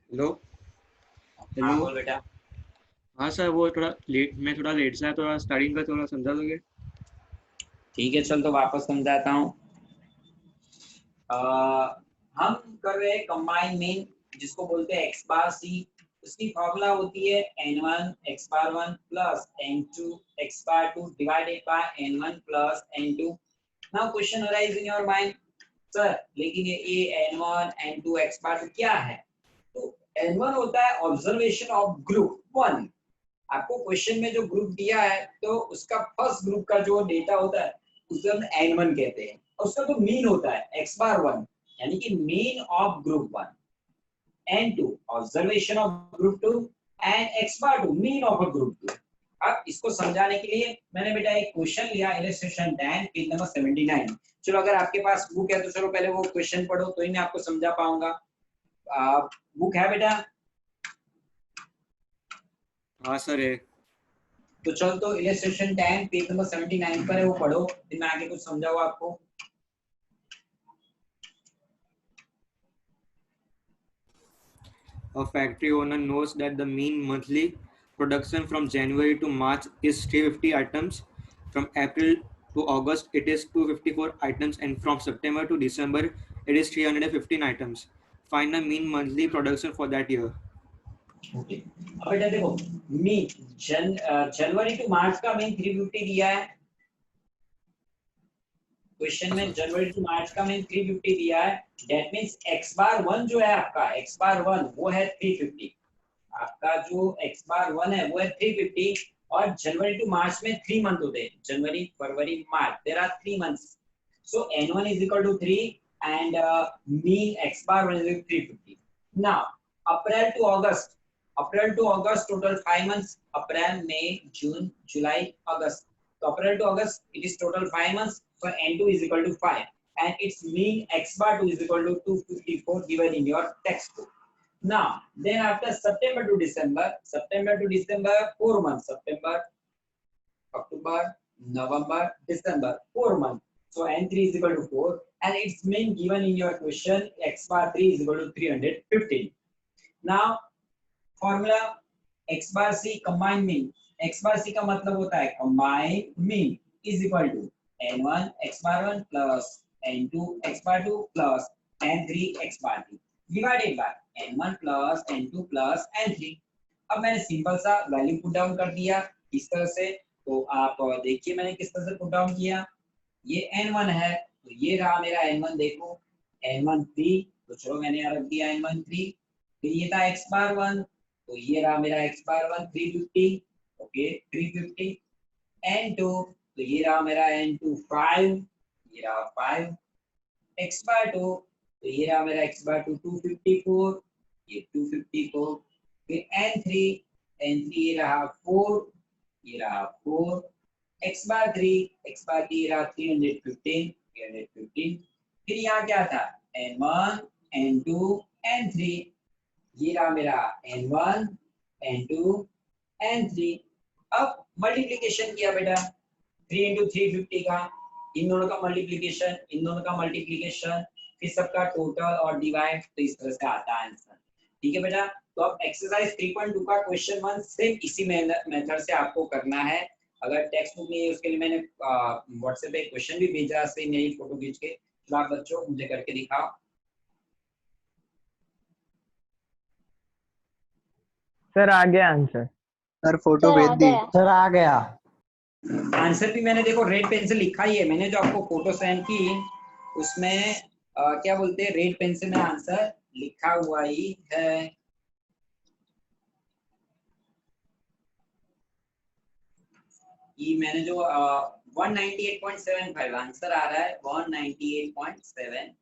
Hello. हाँ hello. बोल बेटा। हाँ सर, वो थोड़ा लेट, मैं थोड़ा लेट सा है, थोड़ा स्टार्टिंग का थोड़ा समझा दोगे? ठीक है चल तो वापस समझाता हूँ। हम कर रहे हैं कंबाइन मीन, जिसको बोलते हैं एक्स बार सी। उसकी फॉर्मूला होती है n1 x bar 1 plus n2 x bar 2 divided by n1 plus n2। Now question arise in your mind, sir लेकिन ये n1 n2 x बार 2 क्या है? तो n1 होता है ऑब्जर्वेशन ऑफ ग्रुप 1। आपको क्वेश्चन में जो ग्रुप दिया है तो उसका फर्स्ट ग्रुप का जो डेटा होता है उसे हम n1 कहते हैं, और उसका तो मीन होता है x बार 1, यानी कि mean of group 1। n2 observation of group 2 and x bar 2 mean of a group 2। अब इसको समझाने के लिए मैंने बेटा एक क्वेश्चन लिया, इलस्ट्रेशन 10 पेज नंबर 79। चलो अगर आपके पास बुक है तो चलो पहले वो क्वेश्चन पढ़ो तो ही मैं आपको समझा पाऊंगा। बुक है बेटा? हाँ सर है। तो चल तो इलस्ट्रेशन 10 पेज नंबर 79 पर है, वो पढ़ो फिर मैं आगे कुछ समझाऊंगा आपको। A factory owner knows that the mean monthly production from January to March is 350 items. From April to August, it is 254 items, and from September to December, it is 315 items. Find the mean monthly production for that year. Okay, अब बेटा देखो, mean January to मार्च का mean 350 दिया है question हाँ में। Sir. January to मार्च का mean 350 दिया है। दैट मींस एक्स बार 1 जो है आपका, एक्स बार 1 वो है 350। आपका जो एक्स बार 1 है वो है 350। और जनवरी टू मार्च में 3 मंथ होते हैं, जनवरी फरवरी मार्च, there are 3 months. So n1 is equal to 3 and mean x bar 1 is equal to 350. Now April to August, April to August total 5 months, April, May, June, July, August. So April to August it is total 5 months, so n2 is equal to 5 and its mean x bar 2 is equal to 254 given in your textbook. Now then after September to December, September to December 4 months, September, October, November, December, 4 months. So n3 is equal to 4 and its mean given in your question x bar 3 is equal to 315. Now formula x bar c combined mean, x bar c का मतलब होता है combined mean is equal to n1 x bar 1 plus n2 x bar 2 plus n3 x bar 3 divided by n1 plus n2 plus n3। अब मैंने simple सा value put down कर दिया इस तरह से। तो आप देखिए मैंने किस तरह से पुट डाउन किया। ये n1 है तो ये रहा मेरा n1, देखो n1 3, तो चलो मैंने यहाँ रख दिया n1 3। फिर ये था x बार 1, तो ये रहा मेरा x बार 1 350, ओके 350। n2 तो ये रहा मेरा n2 5, ये रहा 5। x बार 2 तो ये रहा मेरा x बार 2 254, ये 254। फिर n3, n3 ये रहा 4, ये रहा 4। x बार 3, x बार 3 रहा 315, 315। फिर यहाँ क्या था n1 n2 n3, ये रहा मेरा n1 n2 n3। अब मल्टीप्लीकेशन किया बेटा 3 इंटू 350 का, इन दोनों का मल्टीप्लीकेशन, इन दोनों का मल्टीप्लीकेशन, फिर सबका टोटल और डिवाइड, तो इस तरह से आता है आंसर। ठीक है बेटा, तो अब एक्सरसाइज 3.2 का क्वेश्चन 1 सेम इसी मेथड से आपको करना है। अगर टेक्स्ट बुक नहीं है उसके लिए मैंने व्हाट्सएप पे क्वेश्चन भी भेजा है, मेरी फोटो खींच के। तो आप बच्चों मुझे करके दिखाओ। सर आ गया आंसर। सर फोटो भेज दी। सर आ गया। आंसर भी मैंने देखो रेड पेन से लिखा ही है, मैंने जो आपको फोटो सेंड की उसमें क्या बोलते हैं रेड पेन से मैं आंसर लिखा हुआ ही है। ये मैंने जो 198.75 आंसर आ रहा है 198.75।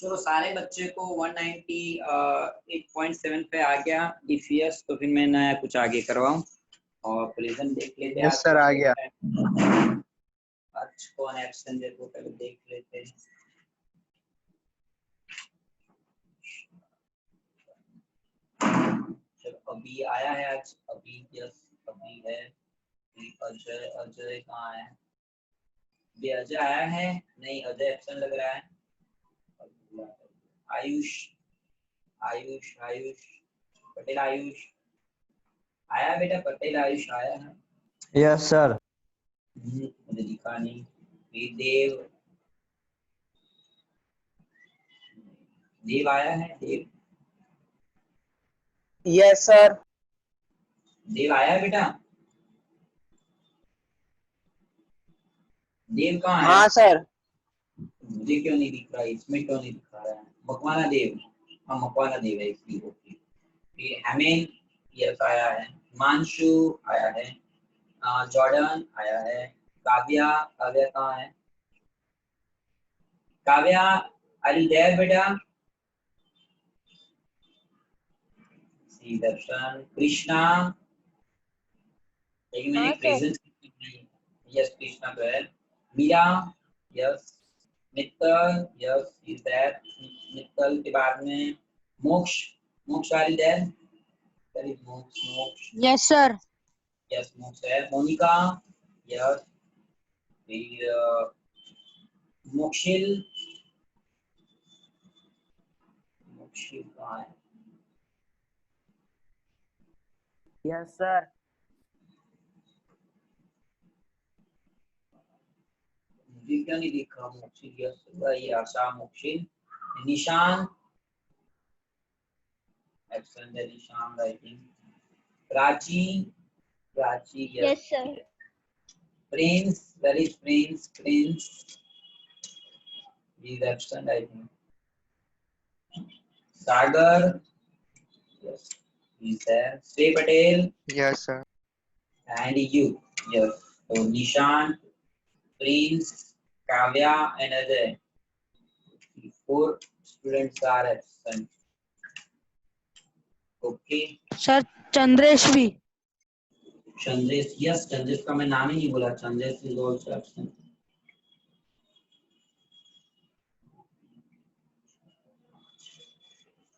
चलो सारे बच्चे को 198.7 पे आ गया। इफ यस तो फिर मैं नया कुछ आगे करवाऊं और प्रेजेंट देख लेते हैं। यस सर आ गया। आज कौन एब्सेंट है वो पहले देख लेते हैं। चलो अभी आया है आज, अभी यस अभी है। अजय अजय कहाँ है? ये अजय आया है? नहीं अजय एब्सेंट लग रहा है। आयुष आयुष आयुष पटेल आयुष आया बेटा? पटेल आयुष आया है? Yes sir. मुझे दिखा नहीं। ये देव देव आया है? देव यस सर। देव आया है बेटा? देव कहाँ है? हाँ सर। मुझे क्यों नहीं दिख रहा है? इसमें क्यों नहीं दिखा रहा है? मकवाना देव, हाँ मकवाना देव है इसलिए। ओके फिर हेमेन यस आया है। हिमांशु आया है। जॉर्डन आया है। काव्या काव्या कहाँ है? काव्या आर यू देयर बेटा? सी दर्शन कृष्णा, लेकिन मैंने प्रेजेंस यस कृष्णा तो है। Meera yes. Mittal yes is there. Mittal के बाद में Moksh, Moksh are you there? Where is Moksh? Moksh yes sir. Yes Moksh है। मोनिका यस। फिर मोक्षिल, मोक्षिल कहाँ है? Yes sir. मुझे क्या नहीं दिखा? मोक्षिल यस ये आशा मोक्षिल। निशान एब्सेंट है। Nishan I think. Prachi Prachi yes sir. Prince where is Prince? Prince is absent I think. Sagar yes he's there. Sri Patel Yes sir. and you yes. So Nishan, Prince, Kavya and Ajay. 4 students are absent. Okay. Sir Chandresh भी। Chandresh yes, Chandresh का मैं नाम ही नहीं बोला। Chandresh is also absent.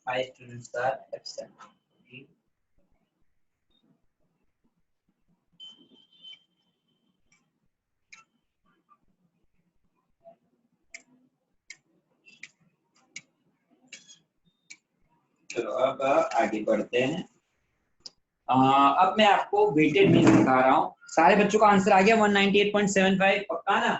Five students are absent. Okay. चलो अब आगे बढ़ते हैं। अब मैं आपको वेटेड मीन दिखा रहा हूँ। सारे बच्चों का आंसर आ गया 198.75 पक्का ना?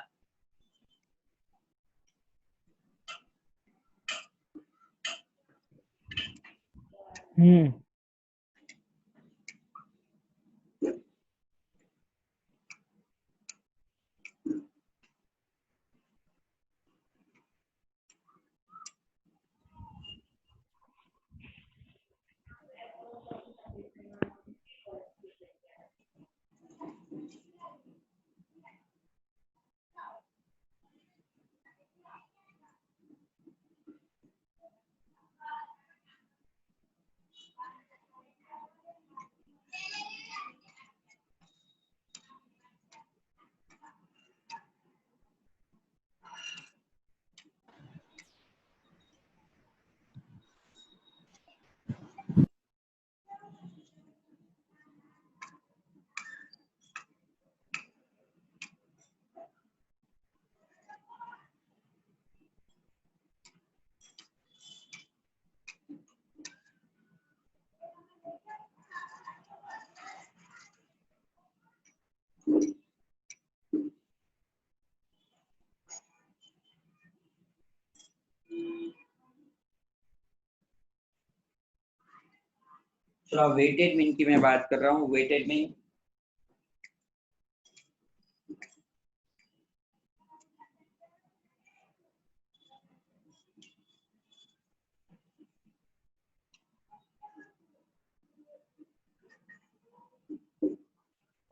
चलो वेटेड मीन की मैं बात कर रहा हूँ। Weighted mean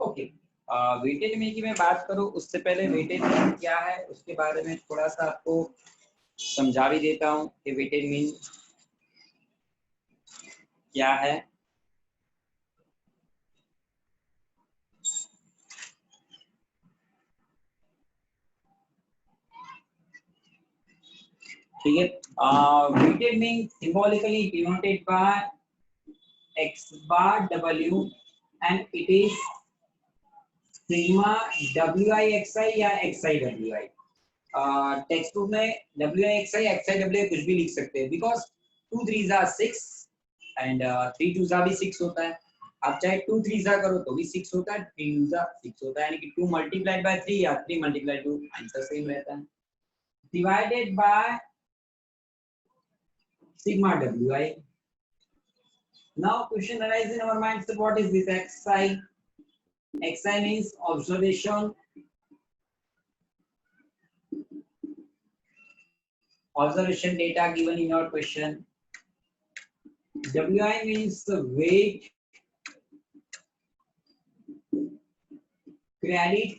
okay. Weighted mean की मैं बात करूँ उससे पहले वेटेड मीन क्या है उसके बारे में थोड़ा सा आपको समझा भी देता हूँ कि वेटेड मीन क्या है। ठीक है, weighted mean symbolically denoted by x bar w and it is sigma wi xi या xi wi। टेक्स्ट बुक में wi xi xi wi कुछ भी लिख सकते हैं because 2 3s are 6 and 3 2s are भी 6 होता है। आप चाहे 2 3s are करो तो भी 6 होता है, 3 2s are 6 होता है, यानी कि 2 multiplied by 3 या 3 multiplied 2 आंसर सेम रहता है। Divided by sigma wi। Now question arises in our mind, so what is this xi? Xi means observation data given in your question. Wi means the weight, credit,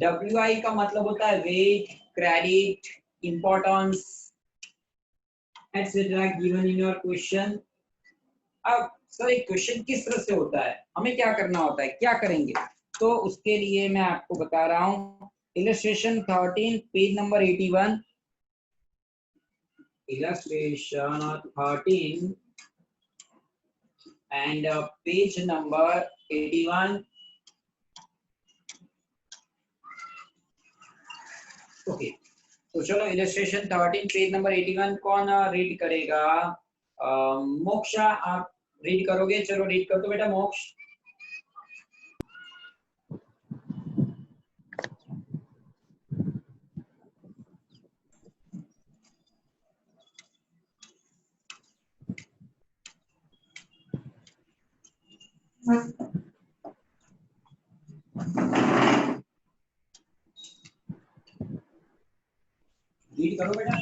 WI का मतलब होता है weight, credit, importance etcetera given in your question. अब sir एक question किस तरह से होता है, हमें क्या करना होता है, क्या करेंगे, तो उसके लिए मैं आपको बता रहा हूँ। Illustration 13 page number 81, illustration 13 and page number 81। Okay तो चलो इलस्ट्रेशन 13 पेज नंबर 81 कौन रीड करेगा? मोक्षा आप रीड करोगे? चलो रीड कर दो बेटा मोक्ष। रीड करो बेटा।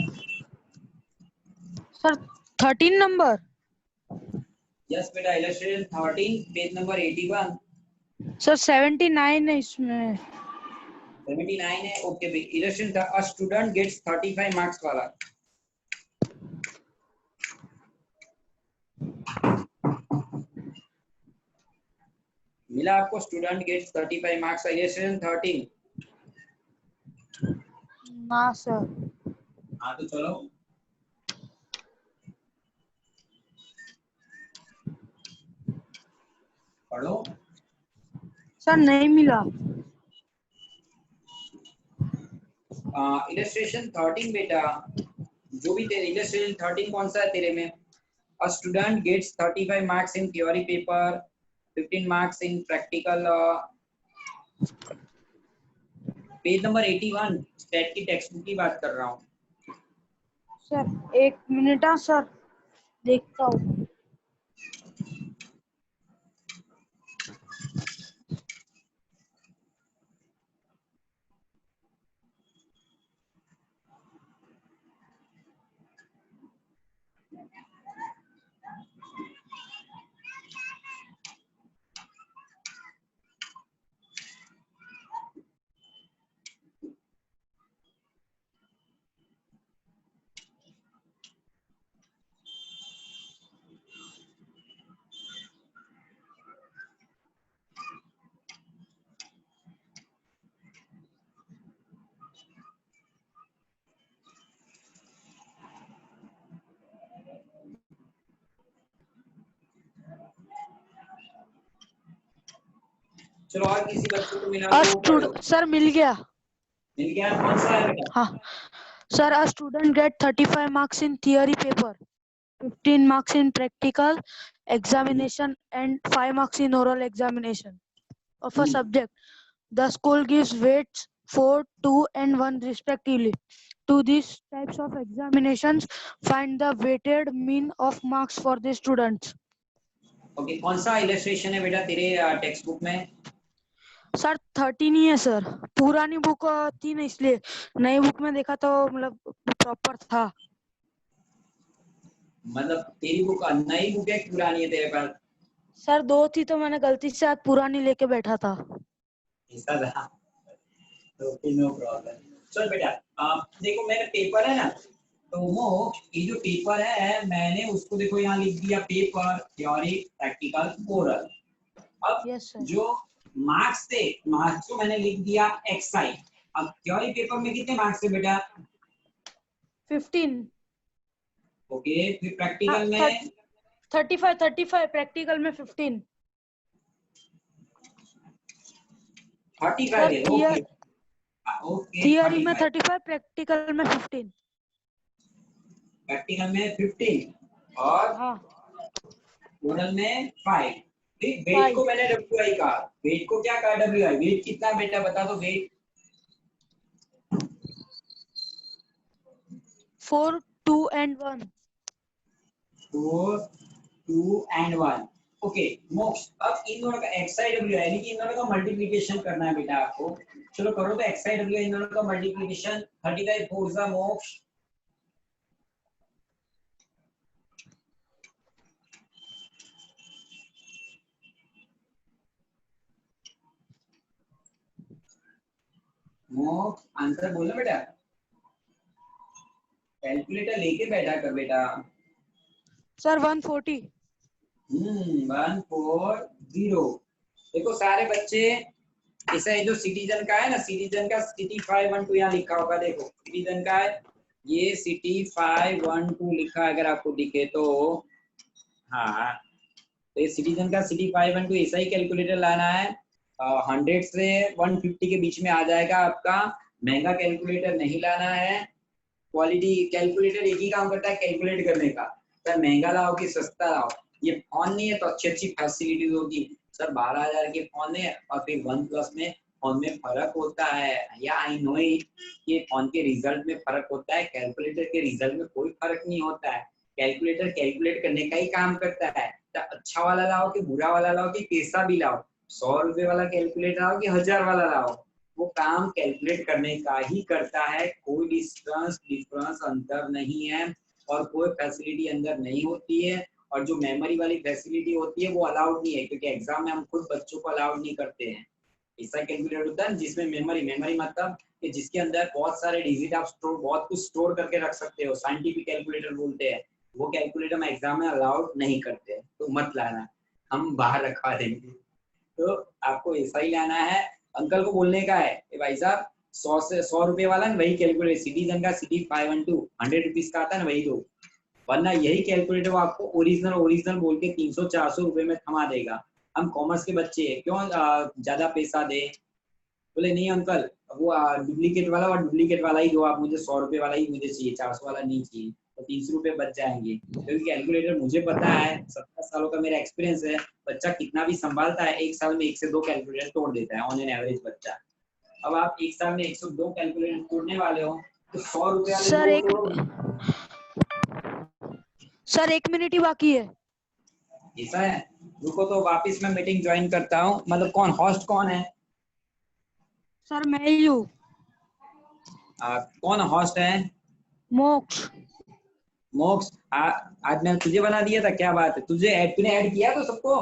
सर 13 नंबर। यस बेटा, इलस्ट्रेशन 13 पेज नंबर 81। सर 79 है इसमें। 79 है, ओके भाई। Illustration a student gets 35 marks वाला। मिला आपको? Student gets 35 marks, illustration 13। ना सर। हाँ तो चलो पढ़ो। सर नहीं मिला। इलस्ट्रेशन 13 बेटा, जो भी तेरे इलस्ट्रेशन 13 कौन सा है तेरे में? A student gets 35 marks in theory paper, 15 marks in practical। Page number 81 state की टेक्स्ट बुक की बात कर रहा हूँ। सर एक मिनट सर देखता हूँ। चलो और किसी बच्चे को मिला तो पढ़ो। सर मिल गया। मिल गया? कौन सा है बेटा? हाँ sir, a student get 35 marks in theory paper, 15 marks in practical examination and 5 marks in oral examination of a subject. The school gives weights 4, 2 and 1 respectively. To these types of examinations, find the weighted mean of marks for the students. Okay कौन सा illustration है बेटा तेरे text book में? Sir 13 ही है sir. पुरानी book थी ना, इसलिए नई बुक में देखा तो मतलब प्रॉपर था। मतलब तेरी बुक नई बुक है पुरानी है तेरे पास? सर 2 थी तो मैंने गलती से आज पुरानी लेके बैठा था। ऐसा था, ओके नो प्रॉब्लम। चल बेटा, देखो मेरा पेपर है ना, तो वो ये जो पेपर है मैंने उसको देखो यहाँ लिख दिया पेपर, थ्योरी, प्रैक्टिकल, ओरल। अब यस सर। जो मार्क्स थे, मार्क्स को मैंने लिख दिया एक्साइड। अब थ्योरी पेपर में कितने मार्क्स थे बेटा? 15। ओके, फिर प्रैक्टिकल में 35 प्रैक्टिकल में 15। 35 सर है। ओके ओके, थियरी में 35 35 प्रैक्टिकल में 15। प्रैक्टिकल में 15 और हाँ ओरल में 5। ठीक, वेट 5। को मैंने WI कहा, वेट को क्या कहा WI? वेट कितना बेटा बता दो, वेट 4 2 and 1। 4 2 and 1। ओके मोक्ष, अब इन दोनों का XIW यानी कि इन दोनों का मल्टीप्लिकेशन करना है बेटा आपको। चलो करो तो XIW इन दोनों का मल्टीप्लिकेशन। 35 4 सा मोक्ष, मोक्ष आंसर बोलो बेटा, कैलकुलेटर लेके बैठा कर बेटा। सर 140। 140। देखो सारे बच्चे, ऐसा है जो सिटीजन का है ना, सिटीजन का सिटी 512 यहाँ लिखा होगा, देखो सिटीजन का है ये सिटी 512 लिखा है, अगर आपको दिखे तो। हाँ, तो ये सिटीजन का सिटी 512 ऐसा ही कैलकुलेटर लाना है। 100 से 150 के बीच में आ जाएगा आपका। महंगा कैलकुलेटर नहीं लाना है। क्वालिटी कैलकुलेटर एक ही काम करता है, कैलकुलेट करने का। सर महंगा लाओ कि सस्ता लाओ, ये फोन नहीं है तो अच्छी अच्छी फैसिलिटीज होगी। सर 12,000 के फोन है और फिर OnePlus में फोन में फर्क होता है, या आई नो इट, ये फोन के रिजल्ट में फर्क होता है, कैलकुलेटर के रिजल्ट में कोई फर्क नहीं होता है। कैलकुलेटर कैलकुलेट करने का ही काम करता है। तो अच्छा वाला लाओ कि बुरा वाला लाओ कि कैसा भी लाओ, 100 रुपए वाला कैलकुलेटर लाओ कि 1000 वाला लाओ, वो काम कैलकुलेट करने का ही करता है। कोई डिफरेंस अंतर नहीं है और कोई फैसिलिटी अंदर नहीं होती है। और जो मेमोरी वाली फैसिलिटी होती है वो अलाउड नहीं है, क्योंकि एग्जाम में हम खुद बच्चों को अलाउड नहीं करते हैं। ऐसा कैलकुलेटर होता है जिसमें मेमोरी मतलब कि जिसके अंदर बहुत सारे डिजिट आप बहुत कुछ स्टोर करके रख सकते हो, साइंटिफिक कैलकुलेटर बोलते हैं। वो कैलकुलेटर में एग्जाम में अलाउड नहीं करते, तो मत लाना, हम बाहर रखवा देंगे। तो आपको ऐसा ही लाना है। अंकल को बोलने का है भाई साहब 100 रुपए वाला ना वही कैलकुलेटर, सिटीजन का सिटी 512 100 रुपीज का आता है ना, वही दो। वरना यही कैलकुलेटर वो आपको ओरिजिनल बोल के 300-400 रुपए में थमा देगा। हम कॉमर्स के बच्चे हैं, क्यों ज्यादा पैसा दे? बोले नहीं अंकल, वो डुप्लीकेट वाला ही दो आप मुझे, 100 रुपए वाला ही मुझे चाहिए, 400 वाला नहीं चाहिए। तो 30 रुपए बच जाएंगे, क्योंकि कैलकुलेटर मुझे पता है, 17 सालों का मेरा एक्सपीरियंस है। बच्चा कितना भी संभालता है, एक साल में 1 से 2 कैलकुलेटर तोड़ देता है ऑन एन एवरेज बच्चा। अब आप एक साल में 102 कैलकुलेटर तोड़ने वाले हो, तो 100 रुपए वाले सर 1 मिनट ही बाकी है। ऐसा है, रुको तो वापस मैं मीटिंग ज्वाइन करता हूँ। मतलब कौन होस्ट कौन है? सर मैं ही हूँ। कौन होस्ट है? मोक्ष। आज मैंने तुझे बना दिया था, क्या बात है? तूने ऐड किया तो सबको,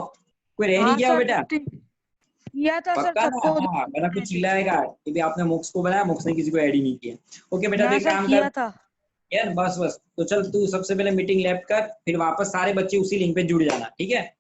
कोई रह नहीं हाँ किया सर बेटा? किया था सर पक्का ना? सबको। हाँ, वरना कुछ चिल्लाएगा कि भी आपने मोक्स को बनाया, मोक्स ने किसी को ऐड ही नहीं किया। ओके बेटा, देख काम किया कर था यार, बस तो चल तू सबसे पहले मीटिंग लेफ्ट कर, फिर वापस सारे बच्चे उसी लिंक पे जुड़ जाना, ठीक है?